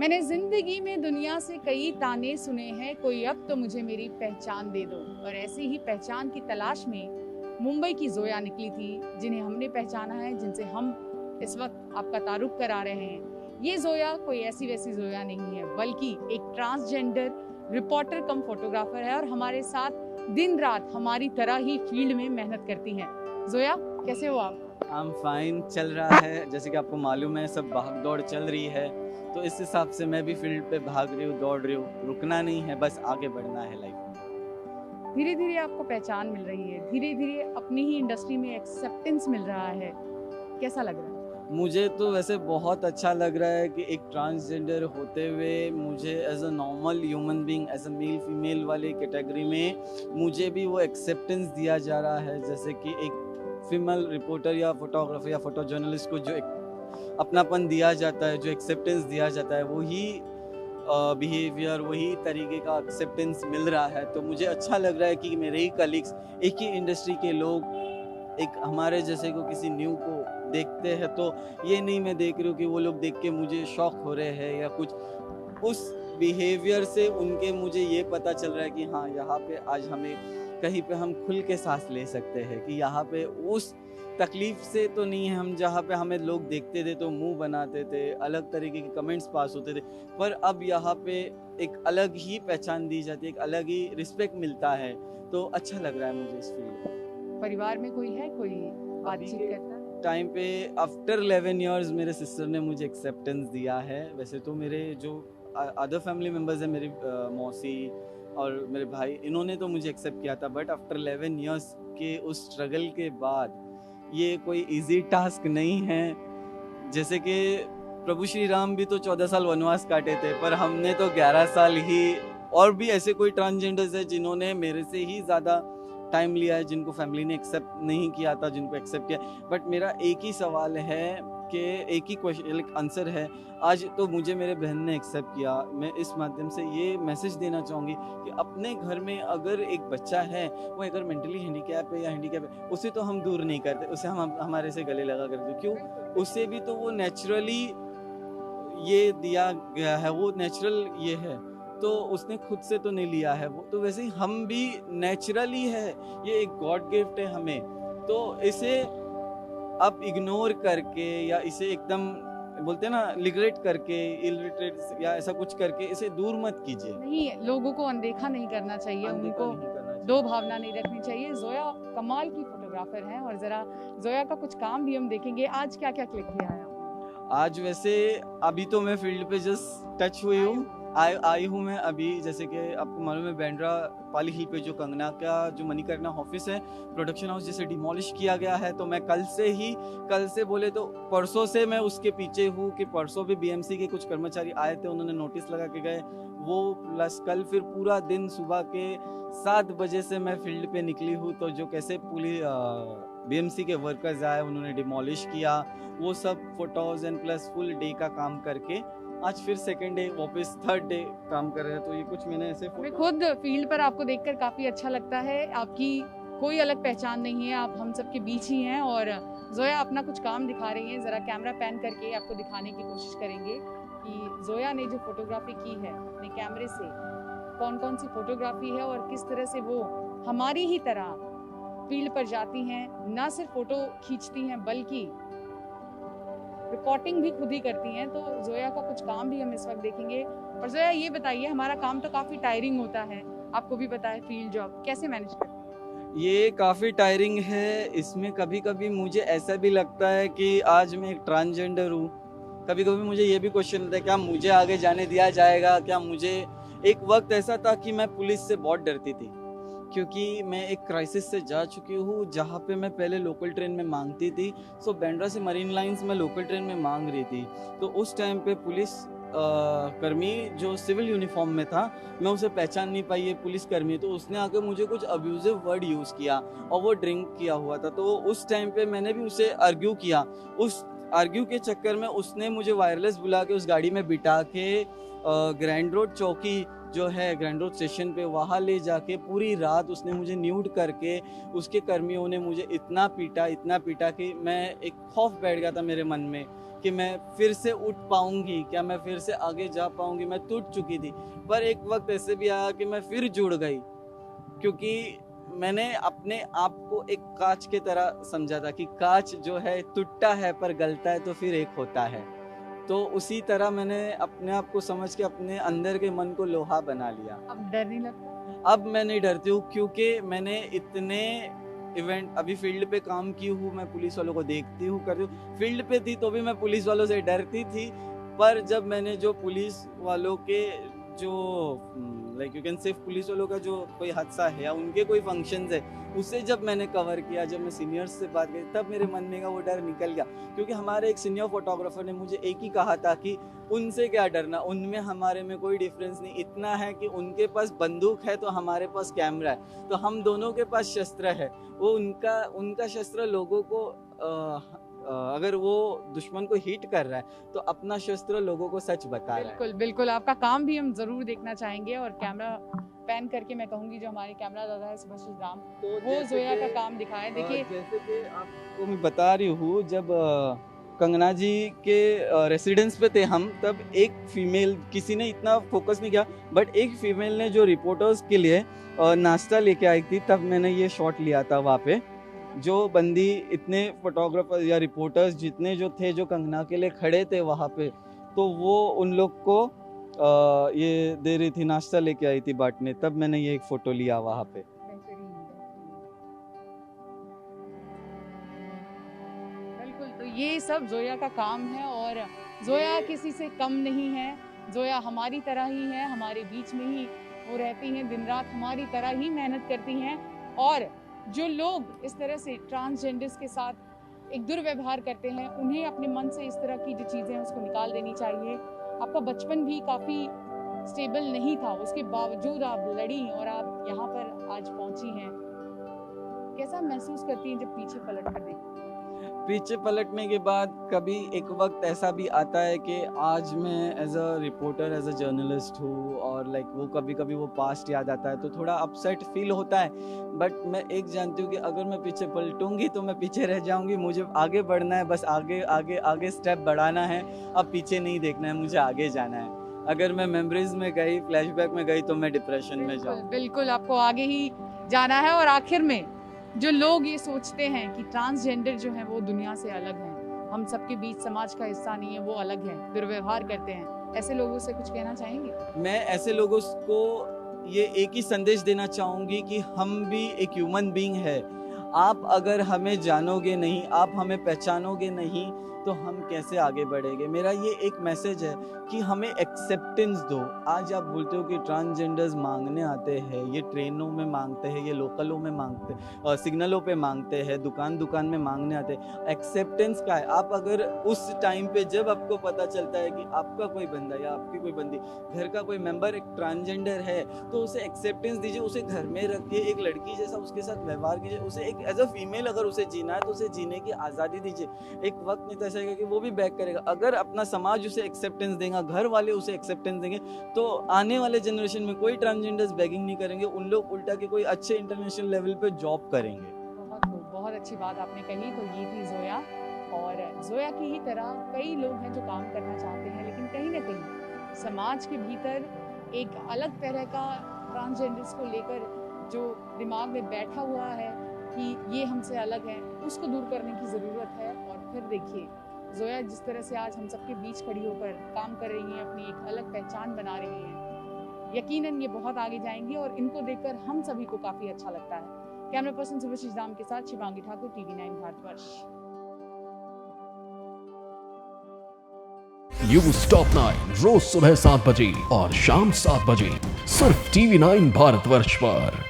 मैंने जिंदगी में दुनिया से कई ताने सुने हैं, कोई अब तो मुझे मेरी पहचान दे दो। और ऐसी ही पहचान की तलाश में मुंबई की जोया निकली थी, जिन्हें हमने पहचाना है, जिनसे हम इस वक्त आपका तारुफ करा रहे हैं। ये जोया कोई ऐसी वैसी जोया नहीं है, बल्कि एक ट्रांसजेंडर रिपोर्टर कम फोटोग्राफर है और हमारे साथ दिन रात हमारी तरह ही फील्ड में मेहनत करती हैं। जोया, कैसे हो आप? I'm fine, चल रहा है। जैसे कि आपको मालूम है, सब भाग दौड़ चल रही है, तो इस हिसाब से मैं भी फील्ड पे भाग रही हूँ, दौड़ रही हूँ। रुकना नहीं है, बस आगे बढ़ना है लाइफ में। धीरे धीरे आपको पहचान मिल रही है, धीरे धीरे अपनी ही इंडस्ट्री में एक्सेप्टेंस मिल रहा है, कैसा लग रहा है? मुझे तो वैसे बहुत अच्छा लग रहा है कि एक ट्रांसजेंडर होते हुए मुझे as a normal human being, as a male female वाली कैटेगरी में मुझे भी वो एक्सेप्टेंस दिया जा रहा है। जैसे कि एक फीमेल रिपोर्टर या फोटोग्राफर या फोटो जर्नलिस्ट को जो एक अपनापन दिया जाता है, जो एक्सेप्टेंस दिया जाता है, वही बिहेवियर, वही तरीके का एक्सेप्टेंस मिल रहा है। तो मुझे अच्छा लग रहा है कि मेरे ही कलीग्स, एक ही इंडस्ट्री के लोग एक हमारे जैसे को किसी न्यू को देखते हैं। तो ये नहीं मैं देख रही हूँ कि वो लोग देख के मुझे शॉक हो रहे हैं या कुछ, उस बिहेवियर से उनके मुझे ये पता चल रहा है कि हाँ, यहाँ पे आज हमें कहीं पे हम खुल के सांस ले सकते हैं, कि यहाँ पे उस तकलीफ से तो नहीं है हम, जहाँ पे हमें लोग देखते थे तो मुंह बनाते थे, अलग तरीके के कमेंट्स पास होते थे, पर अब यहाँ पे एक अलग ही पहचान दी जाती है, एक अलग ही रिस्पेक्ट मिलता है। तो अच्छा लग रहा है मुझे इस फील्ड में। परिवार में कोई है, कोई बातचीत करता है? टाइम पे आफ्टर 11 इयर्स मेरे सिस्टर ने मुझे एक्सेप्टेंस दिया है। वैसे तो मेरे जो अदर फैमिली मेम्बर्स हैं, मेरी मौसी और मेरे भाई, इन्होंने तो मुझे एक्सेप्ट किया था, बट आफ्टर 11 इयर्स के उस स्ट्रगल के बाद ये कोई इजी टास्क नहीं है। जैसे कि प्रभु श्री राम भी तो 14 साल वनवास काटे थे, पर हमने तो 11 साल ही। और भी ऐसे कोई ट्रांसजेंडर्स है जिन्होंने मेरे से ही ज़्यादा टाइम लिया है, जिनको फैमिली ने एक्सेप्ट नहीं किया था, जिनको एक्सेप्ट किया। बट मेरा एक ही सवाल है कि एक ही क्वेश्चन आंसर है, आज तो मुझे मेरे बहन ने एक्सेप्ट किया। मैं इस माध्यम से ये मैसेज देना चाहूँगी कि अपने घर में अगर एक बच्चा है, वो अगर मेंटली हैंडीकैप है या हैंडीकैप है, उसे तो हम दूर नहीं करते, उसे हम हमारे से गले लगा करते। क्यों? उसे भी तो वो नेचुरली ये दिया गया है, वो नेचुरल ये है, तो उसने खुद से तो नहीं लिया है वो। तो वैसे ही हम भी नेचुरली है, ये एक गॉड गिफ्ट है हमें। तो इसे आप इग्नोर करके या इसे एकदम बोलते हैं ना लिग्रेट करके, इलिटरेट या ऐसा कुछ करके इसे दूर मत कीजिए। नहीं, लोगों को अनदेखा नहीं करना चाहिए, अनदेखा उनको नहीं करना चाहिए। दो भावना नहीं रखनी चाहिए। जोया कमाल की फोटोग्राफर हैं और जरा जोया का कुछ काम भी हम देखेंगे। आज क्या क्या क्लिक किया है आपने? आज वैसे अभी तो मैं फील्ड पे जस्ट टच हुई हूँ, आई हूँ मैं अभी। जैसे कि आपको मालूम है, बैंड्रा पाली हिल पे जो कंगना का जो मणिकर्णिका ऑफिस है, प्रोडक्शन हाउस जैसे डिमोलिश किया गया है, तो मैं कल से बोले तो परसों से मैं उसके पीछे हूँ। कि परसों भी बीएमसी के कुछ कर्मचारी आए थे, उन्होंने नोटिस लगा के गए वो, प्लस कल फिर पूरा दिन सुबह के 7 बजे से मैं फील्ड पे निकली हूँ। तो जो कैसे पुलिस बीएमसी के वर्कर्स आए, उन्होंने डिमोलिश किया, वो सब photos and plus full day का काम करके आज फिर सेकंड डे, वापस थर्ड डे काम कर रहे हैं। तो ये कुछ मैंने ऐसे हमें खुद फील्ड पर आपको देखकर काफी अच्छा लगता है। आपकी कोई अलग पहचान नहीं है, आप हम सबके बीच ही हैं। और जोया अपना कुछ काम दिखा रही हैं, जरा कैमरा पैन करके आपको दिखाने की कोशिश करेंगे कि जोया ने जो फोटोग्राफी की है अपने कैमरे से, कौन कौन सी फोटोग्राफी है और किस तरह से वो हमारी ही तरह फील्ड पर जाती हैं, ना सिर्फ फोटो खींचती हैं बल्कि रिपोर्टिंग भी खुद ही करती हैं। तो जोया का कुछ काम भी हम इस वक्त देखेंगे। और जोया, ये बताइए, हमारा काम तो काफी टायरिंग होता है, आपको भी पता है, फील्ड जॉब कैसे मैनेज करते हैं? ये काफ़ी टायरिंग है। इसमें कभी कभी मुझे ऐसा भी लगता है कि आज मैं एक ट्रांसजेंडर हूँ। कभी कभी मुझे ये भी क्वेश्चन होता है, क्या मुझे आगे जाने दिया जाएगा? क्या मुझे, एक वक्त ऐसा था कि मैं पुलिस से बहुत डरती थी, क्योंकि मैं एक क्राइसिस से जा चुकी हूँ, जहाँ पे मैं पहले लोकल ट्रेन में मांगती थी। सो बैंड्रा से मरीन लाइंस में लोकल ट्रेन में मांग रही थी, तो उस टाइम पे पुलिस कर्मी जो सिविल यूनिफॉर्म में था, मैं उसे पहचान नहीं पाई, ये पुलिस कर्मी। तो उसने आके मुझे कुछ अब्यूजिव वर्ड यूज़ किया और वो ड्रिंक किया हुआ था। तो उस टाइम पे मैंने भी उसे आर्ग्यू किया। उस आर्ग्यू के चक्कर में उसने मुझे वायरलेस बुला के उस गाड़ी में बिठा के ग्रैंड रोड चौकी जो है, ग्रैंड रोड स्टेशन पे, वहाँ ले जाके पूरी रात उसने मुझे न्यूड करके, उसके कर्मियों ने मुझे इतना पीटा कि मैं, एक खौफ बैठ गया था मेरे मन में कि मैं फिर से उठ पाऊंगी, क्या मैं फिर से आगे जा पाऊंगी। मैं टूट चुकी थी, पर एक वक्त ऐसे भी आया कि मैं फिर जुड़ गई, क्योंकि मैंने अपने आप को एक कांच की तरह समझा था कि कांच जो है टूटता है पर गलता है तो फिर एक होता है। तो उसी तरह मैंने अपने आप को समझ के अपने अंदर के मन को लोहा बना लिया। अब डर नहीं लगता? अब मैं नहीं डरती हूँ, क्योंकि मैंने इतने इवेंट, अभी फील्ड पे काम की हूँ, मैं पुलिस वालों को देखती हूँ, करती हूँ। फील्ड पे थी तो भी मैं पुलिस वालों से डरती थी, पर जब मैंने जो पुलिस वालों के जो like you can say police वालों का जो कोई हादसा है या उनके कोई फंक्शंस है, उसे जब मैंने कवर किया, जब मैं सीनियर्स से बात की, तब मेरे मन में का वो डर निकल गया। क्योंकि हमारे एक सीनियर फोटोग्राफर ने मुझे एक ही कहा था कि उनसे क्या डरना, उनमें हमारे में कोई डिफरेंस नहीं, इतना है कि उनके पास बंदूक है तो हमारे पास कैमरा है, तो हम दोनों के पास शस्त्र है। वो उनका शस्त्र लोगों को अगर वो दुश्मन को हिट कर रहा है तो अपना शस्त्र लोगों को सच बता रहा है। बिल्कुल बिल्कुल, आपका काम भी हम जरूर देखना चाहेंगे। और कैमरा पैन करके मैं कहूंगी जो हमारे कैमरा दादा है सुभाष राम, तो वो जोया का काम दिखाए। देखिए जैसे कि आपको मैं बता रही हूँ, जब कंगना जी के रेसिडेंस पे थे हम, तब एक फीमेल, किसी ने इतना फोकस नहीं किया, बट एक फीमेल ने जो रिपोर्टर्स के लिए नाश्ता लेके आई थी, तब मैंने ये शॉट लिया था वहाँ पे। जो बंदी, इतने फोटोग्राफर या रिपोर्टर्स जितने जो थे, जो कंगना के लिए खड़े थे वहाँ पे, तो वो उन लोग को ये दे रही थी, नाश्ता लेके आई थी बांटने, तब मैंने ये एक फोटो लिया वहाँ पे। बिल्कुल, तो ये सब जोया का काम है, और जोया किसी से कम नहीं है। जोया हमारी तरह ही है, हमारे बीच में ही वो रहती हैं, दिन रात हमारी तरह ही मेहनत करती हैं। और जो लोग इस तरह से ट्रांसजेंडर्स के साथ एक दुर्व्यवहार करते हैं, उन्हें अपने मन से इस तरह की जो चीज़ें हैं उसको निकाल देनी चाहिए। आपका बचपन भी काफ़ी स्टेबल नहीं था, उसके बावजूद आप लड़ी और आप यहाँ पर आज पहुँची हैं। कैसा महसूस करती हैं जब पीछे पलट कर देखती हैं? पीछे पलटने के बाद कभी एक वक्त ऐसा भी आता है कि आज मैं as a reporter, as a journalist हूँ, और लाइक वो कभी कभी वो पास्ट याद आता है तो थोड़ा अपसेट फील होता है। बट मैं एक जानती हूँ कि अगर मैं पीछे पलटूंगी तो मैं पीछे रह जाऊंगी, मुझे आगे बढ़ना है, बस आगे आगे आगे स्टेप बढ़ाना है, अब पीछे नहीं देखना है, मुझे आगे जाना है। अगर मैं मेमोरीज में गई, फ्लैशबैक में गई, तो मैं डिप्रेशन में जाऊँ। बिल्कुल, आपको आगे ही जाना है। और आखिर में जो लोग ये सोचते हैं कि ट्रांसजेंडर जो है वो दुनिया से अलग हैं, हम सबके बीच समाज का हिस्सा नहीं है, वो अलग है, दुर्व्यवहार करते हैं, ऐसे लोगों से कुछ कहना चाहेंगे? मैं ऐसे लोगों को ये एक ही संदेश देना चाहूँगी कि हम भी एक ह्यूमन बीइंग है। आप अगर हमें जानोगे नहीं, आप हमें पहचानोगे नहीं, तो हम कैसे आगे बढ़ेंगे। मेरा ये एक मैसेज है कि हमें एक्सेप्टेंस दो। आज आप बोलते हो कि ट्रांसजेंडर्स मांगने आते हैं, ये ट्रेनों में मांगते हैं, ये लोकलों में मांगते हैं, सिग्नलों पे मांगते हैं, दुकान दुकान में मांगने आते हैं। एक्सेप्टेंस का है। आप अगर उस टाइम पे जब आपको पता चलता है कि आपका कोई बंदा या आपकी कोई बंदी, घर का कोई मेंबर एक ट्रांसजेंडर है, तो उसे एक्सेप्टेंस दीजिए, उसे घर में रखिए, एक लड़की जैसा उसके साथ व्यवहार कीजिए, उसे एक एज अ फीमेल अगर उसे जीना है तो उसे जीने की आज़ादी दीजिए। एक वक्त नहीं ऐसा कि वो भी बैक करेगा। अगर अपना समाज उसे एक्सेप्टेंस देगा, घर वाले उसे एक्सेप्टेंस देंगे, तो आने वाले जनरेशन में कोई ट्रांसजेंडर्स बेगिंग नहीं करेंगे, उन लोग उल्टा के कोई अच्छे इंटरनेशनल लेवल पे जॉब करेंगे। बहुत अच्छी बात आपने कही। तो ये थी जोया, और जोया की ही तरह कई लोग हैं जो काम करना चाहते हैं, लेकिन कहीं ना कहीं समाज के भीतर एक अलग तरह का ट्रांसजेंडर्स को लेकर जो दिमाग में बैठा हुआ है कि ये हमसे अलग है, उसको दूर करने की ज़रूरत है। और फिर देखिए जोया जिस तरह से आज हम सबके बीच खड़ी होकर काम कर रही हैं, अपनी एक अलग पहचान बना रही हैं, यकीनन ये बहुत आगे जाएंगी और इनको देखकर हम सभी को काफ़ी अच्छा लगता है। कैमरा पर्सन सुभाष राम के साथ Shivangi Thakur, TV9 Bharatvarsh. News top 9 रोज सुबह 7 बजे और शाम 7 बजे सिर्फ TV9 भारतवर्ष पर।